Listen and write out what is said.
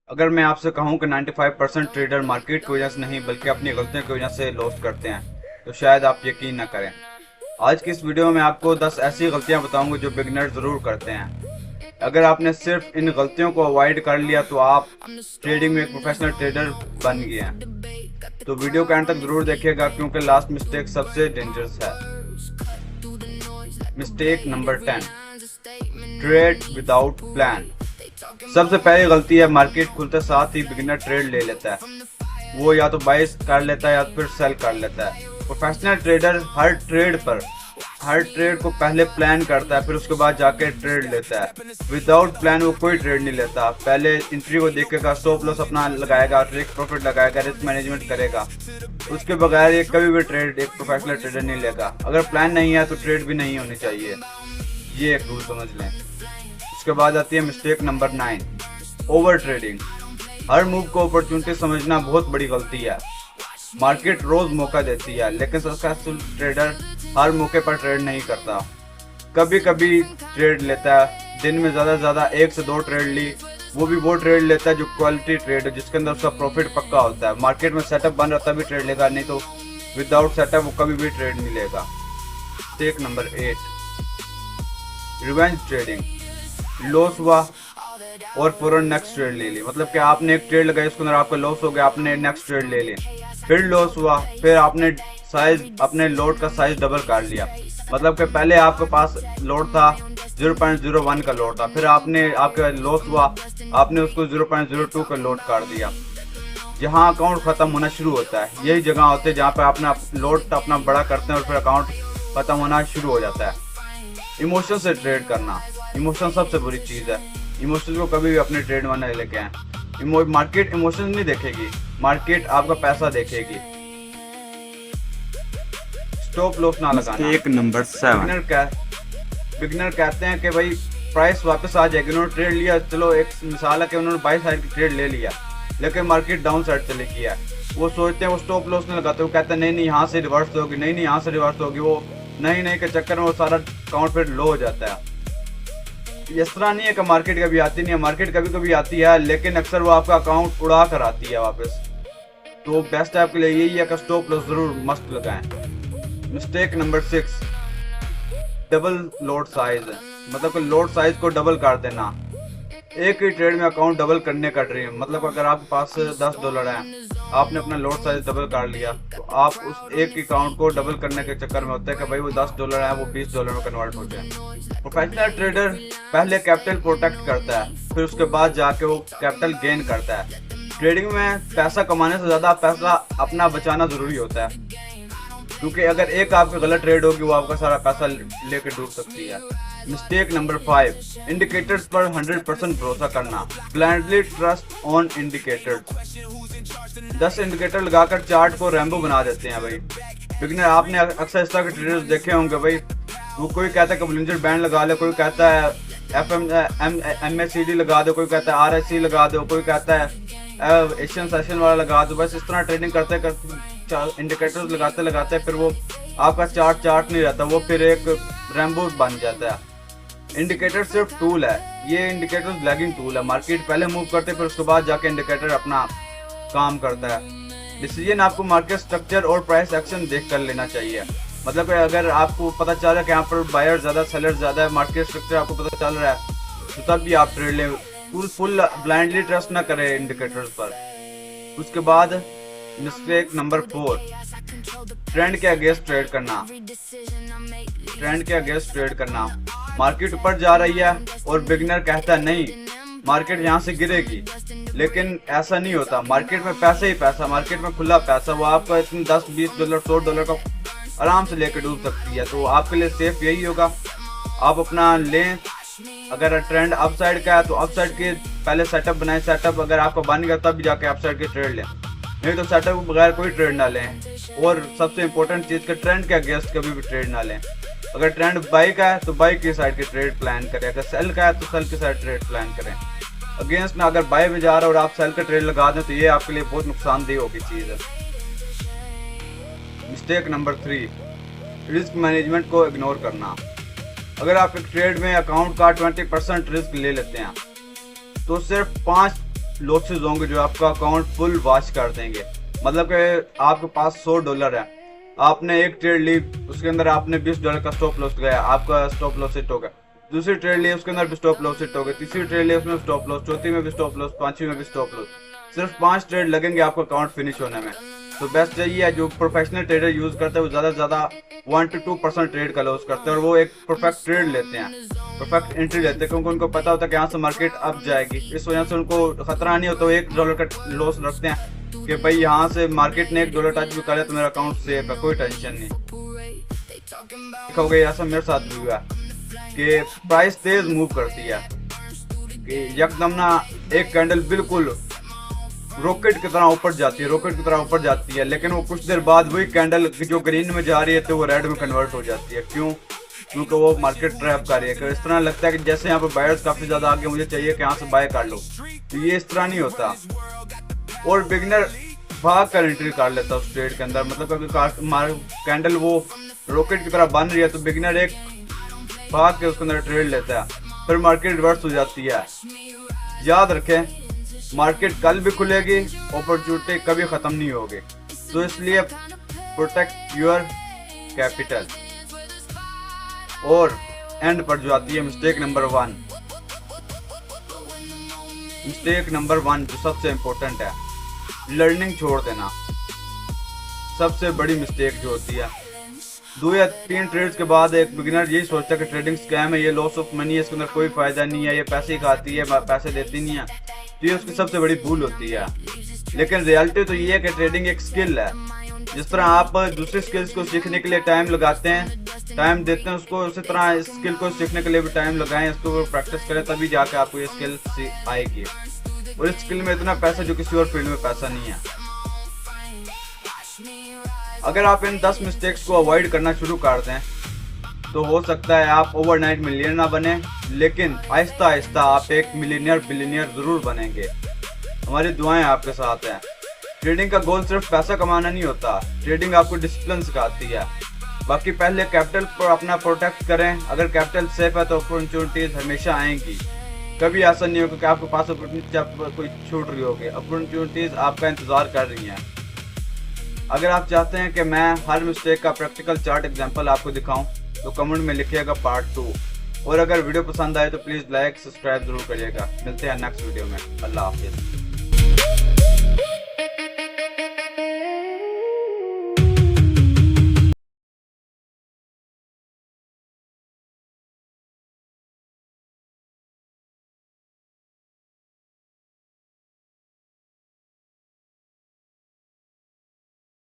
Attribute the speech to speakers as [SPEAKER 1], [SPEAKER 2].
[SPEAKER 1] अगर मैं आपसे कहूं कि 95% ट्रेडर मार्केट की वजह से नहीं बल्कि अपनी गलतियों की वजह से लॉस करते हैं तो शायद आप यकीन न करें। आज की इस वीडियो में मैं आपको 10 ऐसी गलतियां बताऊंगा जो बिगिनर जरूर करते हैं। अगर आपने सिर्फ इन गलतियों को अवॉइड कर लिया तो आप ट्रेडिंग में एक प्रोफेशनल ट्रेडर बन गए हैं। तो वीडियो के अंत तक जरूर देखिएगा क्योंकि लास्ट मिस्टेक सबसे डेंजरस है। Mistake number 10, trade without plan. सबसे पहली गलती है मार्केट खुलते साथ ही बिगिनर ट्रेड ले लेता है। वो या तो बाय कर लेता है या फिर सेल कर लेता है। प्रोफेशनल ट्रेडर हर ट्रेड को पहले प्लान करता है, फिर उसके बाद जाके ट्रेड लेता है। विदाउट प्लान वो कोई ट्रेड नहीं लेता। पहले एंट्री को देखेगा, स्टॉप लॉस अपना लगाएगा, टेक प्रॉफिट लगाएगा, रिस्क मैनेजमेंट करेगा। उसके बगैर ये कभी भी ट्रेड एक प्रोफेशनल ट्रेडर नहीं लेगा। अगर प्लान नहीं है तो ट्रेड भी नहीं होनी चाहिए। ये एक रूल समझ लें। उसके बाद आती है मिस्टेक नंबर 9, ओवर ट्रेडिंग। हर मूव को अपॉर्चुनिटी समझना बहुत बड़ी गलती है। मार्केट रोज मौका देती है लेकिन सक्सेसफुल ट्रेडर हर मौके पर ट्रेड नहीं करता। कभी कभी ट्रेड लेता है, दिन में ज्यादा से ज्यादा 1 से 2 ट्रेड ली, वो ट्रेड लेता है जो क्वालिटी ट्रेड है, जिसके अंदर उसका प्रॉफिट पक्का होता है। मार्केट में सेटअप बन रहा तभी ट्रेड लेगा, नहीं तो विदाउट सेटअप वो कभी भी ट्रेड नहीं लेगा। Mistake number 8, revenge trading. Loss हुआ और फौरन नेक्स्ट ट्रेड ले ली। मतलब कि आपने एक ट्रेड लगाई, उसके अंदर आपका लॉस हो गया, आपने नेक्स्ट ट्रेड ले ली, फिर लॉस हुआ, फिर आपने अपने लोड का साइज डबल कर लिया। मतलब कि पहले आपके पास लोड था 0.01 का लोड था, फिर आपका लॉस हुआ, आपने उसको 0.02 का लोड कर दिया। जहां अकाउंट खत्म होना शुरू होता है, यही जगह होती है जहां पे अपना लोड अपना बड़ा करते हैं और फिर अकाउंट खत्म होना शुरू हो जाता है। इमोशन से ट्रेड करना, इमोशन सबसे बुरी चीज है। इमोशन को कभी भी अपने ट्रेड में नहीं लेके आए। मार्केट इमोशन नहीं देखेगी, मार्केट आपका पैसा देखेगी। स्टॉप लॉस ना लगाना।
[SPEAKER 2] मिस्टेक नंबर 7,
[SPEAKER 1] बिगिनर कहते हैं कि भाई प्राइस वापस आ जाएगी। उन्होंने ट्रेड लिया, चलो एक मिसाल है कि उन्होंने बाई साइड की ट्रेड ले लिया लेकिन मार्केट डाउन साइड चले गया। वो सोचते हैं, वो स्टॉप लॉस नहीं लगाते, वो कहते हैं नहीं यहाँ से रिवर्स होगी, नहीं यहाँ से रिवर्स होगी। वो नहीं के चक्कर में वो सारा अकाउंट फिर लो हो जाता है। इस तरह नहीं है कि मार्केट कभी आती नहीं है, मार्केट कभी कभी आती है लेकिन अक्सर वो आपका अकाउंट उड़ा कर आती है वापस। तो बेस्ट आपके लिए यही है कि स्टॉप लॉस जरूर मस्त लगाएं। Mistake number 6, double load size. मतलब कि लोड साइज को डबल कर देना। एक ही ट्रेड में अकाउंट डबल करने का ड्रीम। मतलब अगर आपके पास $10 है, आपने अपना लोड साइज डबल कर लिया तो आप उस एक अकाउंट को डबल करने के चक्कर में होता है कि भाई वो $10 है वो $20 में कन्वर्ट हो जाए। प्रोफेशनल ट्रेडर पहले कैपिटल प्रोटेक्ट करता है, फिर उसके बाद जाके वो कैपिटल गेन करता है। ट्रेडिंग में पैसा कमाने से ज्यादा पैसा अपना बचाना जरूरी होता है, क्योंकि अगर एक आपकी गलत ट्रेड होगी वो आपका सारा पैसा लेकर डूब सकती है। मिस्टेक नंबर 5, इंडिकेटर्स पर 100% भरोसा करना। Blindly trust on indicators. 10 indicator लगाकर चार्ट को रैम्बो बना देते हैं भाई। बिगिनर आपने अक्सर इस तरह के ट्रेडर्स देखे होंगे भाई। वो कोई कहता है कि बोलिंजर बैंड लगा ले, कोई कहता है MACD लगा दो, कोई कहता है RSI लगा दो, कोई कहता है एशियन सेशन वाला लगा दो। बस इस तरह ट्रेडिंग करते करते इंडिकेटर्स लगाते फिर वो आपका चार्ट नहीं रहता, वो फिर एक रैम्बो बन जाता है। इंडिकेटर सिर्फ टूल है, ये इंडिकेटर लैगिंग टूल है। मार्केट पहले मूव करते फिर उसके बाद जाके इंडिकेटर अपना काम करता है। डिसीजन आपको मार्केट स्ट्रक्चर और प्राइस एक्शन देख कर लेना चाहिए। मतलब अगर आपको पता चल रहा है कि यहाँ पर बायर ज्यादा सेलर ज्यादा है, मार्केट स्ट्रक्चर आपको पता चल रहा है तो तब भी आप ट्रेड लें। फुल ब्लाइंडली ट्रस्ट ना करें इंडिकेटर्स पर। उसके बाद मिस्टेक नंबर 4, ट्रेंड के अगेंस्ट ट्रेड करना। ट्रेंड के अगेंस्ट ट्रेड करना। मार्केट ऊपर जा रही है और बिगिनर कहता है नहीं मार्केट यहाँ से गिरेगी, लेकिन ऐसा नहीं होता। मार्केट में पैसा ही पैसा, मार्केट में खुला पैसा, वो आपका इतने $10, $20, $100 का आराम से लेकर डूब सकती है। तो आपके लिए सेफ यही होगा आप अपना लें। अगर ट्रेंड अप साइड का है तो अप साइड के पहले सेटअप बनाए। सेटअप अगर आपका बन गया तब जाके अप साइड के ट्रेड लें, नहीं तो सेटअप के बगैर कोई ट्रेड ना लें। और सबसे इंपॉर्टेंट चीज के ट्रेंड के अगेंस्ट कभी भी ट्रेड ना लें। अगर ट्रेंड बाई का है तो बाई की साइड के ट्रेड प्लान करें, अगर सेल का है तो सेल की साइड ट्रेड प्लान करें। अगेंस्ट में अगर बाई में जा रहा है और आप सेल का ट्रेड लगा दें तो ये आपके लिए बहुत नुकसानदेह होगी चीज है। मिस्टेक नंबर 3, रिस्क मैनेजमेंट को इग्नोर करना। अगर आप एक ट्रेड में अकाउंट का 20% रिस्क ले लेते हैं तो सिर्फ 5 लॉसेज होंगे जो आपका अकाउंट फुल वॉश कर देंगे। मतलब कि आपके पास $100 है, आपने एक ट्रेड ली, उसके अंदर आपने $20 का स्टॉप लॉस लगाया, आपका स्टॉप लॉस हिट हो गया। दूसरी ट्रेड ली, उसके अंदर भी स्टॉप लॉस हिट हो गया। तीसरी ट्रेड ली, उसमें स्टॉप लॉस, चौथी में भी स्टॉप लॉस, पांचवी में भी स्टॉप लॉस। सिर्फ 5 ट्रेड लगेंगे आपका अकाउंट फिनिश होने में। तो बेस्ट यही है, जो प्रोफेशनल ट्रेडर यूज करते हैं वो ज्यादा से ज्यादा 1 to 2% ट्रेड का लॉस करते हैं और वो एक परफेक्ट ट्रेड लेते हैं, परफेक्ट एंट्री लेते हैं, क्योंकि उनको पता होता है कि यहाँ से मार्केट अप जाएगी। इस वजह से उनको खतरा नहीं होता, वो $1 का लॉस रखते हैं कि भाई यहाँ से मार्केट ने $1 टच भी करे तो मेरा अकाउंट सेफ है, कोई टेंशन नहीं। देखोगे ऐसा मेरे साथ भी हुआ कि प्राइस तेज मूव करती है कि एकदम ना एक कैंडल बिल्कुल रॉकेट की तरह ऊपर जाती है, रॉकेट की तरह ऊपर जाती है, लेकिन वो कुछ देर बाद वही कैंडल जो ग्रीन में जा रही है तो वो रेड में कन्वर्ट हो जाती है। क्यों? क्योंकि वो मार्केट ट्रैप कर रही है। इस तरह लगता है कि जैसे यहाँ पे बायर्स काफी ज्यादा आगे, मुझे चाहिए कि यहाँ से बाय कर लो, तो ये इस तरह नहीं होता। और बिगिनर भाग कर एंट्री कर लेता उस ट्रेड के अंदर। मतलब कैंडल वो रॉकेट की तरह बन रही है तो बिगिनर एक भाग के उसके अंदर ट्रेड लेता है, फिर मार्केट रिवर्स हो जाती है। याद रखें, मार्केट कल भी खुलेगी, अपॉर्चुनिटी कभी खत्म नहीं होगी। तो इसलिए प्रोटेक्ट योर कैपिटल। और एंड पर जो आती है मिस्टेक नंबर 1, मिस्टेक नंबर 1 जो सबसे इम्पोर्टेंट है, लर्निंग छोड़ देना। सबसे बड़ी मिस्टेक जो होती है, 2 या 3 ट्रेड्स के बाद एक बिगिनर यही सोचता है कि ट्रेडिंग स्कैम है, ये लॉस ऑफ मनी है, इसके अंदर कोई फायदा नहीं है, ये पैसे ही खाती है, पैसे देती नहीं है। तो ये उसकी सबसे बड़ी भूल होती है। लेकिन रियलिटी तो ये है कि ट्रेडिंग एक स्किल है। जिस तरह आप दूसरी स्किल्स को सीखने के लिए टाइम लगाते हैं, टाइम देते हैं उसको, उसी तरह इस स्किल को सीखने के लिए भी टाइम लगाएं, इसको प्रैक्टिस करें, तभी जाके आपको ये स्किल आएगी। और इस स्किल में इतना पैसा जो किसी और फील्ड में पैसा नहीं है। अगर आप इन 10 मिस्टेक्स को अवॉइड करना शुरू कर दें तो हो सकता है आप ओवरनाइट मिलियनर ना बने, लेकिन आहिस्ता आहिस्ता आप एक मिलियनियर बिलियनियर जरूर बनेंगे। हमारी दुआएं आपके साथ हैं। ट्रेडिंग का गोल सिर्फ पैसा कमाना नहीं होता, ट्रेडिंग आपको डिसिप्लिन सिखाती है। बाकी पहले कैपिटल पर अपना प्रोटेक्ट करें। अगर कैपिटल सेफ है तो अपॉर्चुनिटीज हमेशा आएंगी। कभी ऐसा नहीं होगा कि आपके पास अपॉर्चुनिटी कोई छूट रही होगी, अपॉर्चुनिटीज आपका इंतजार कर रही हैं। अगर आप चाहते हैं कि मैं हर मिस्टेक का प्रैक्टिकल चार्ट एग्जांपल आपको दिखाऊं तो कमेंट में लिखिएगा पार्ट 2। और अगर वीडियो पसंद आए तो प्लीज़ लाइक सब्सक्राइब जरूर करिएगा। मिलते हैं नेक्स्ट वीडियो में। अल्लाह हाफिज़।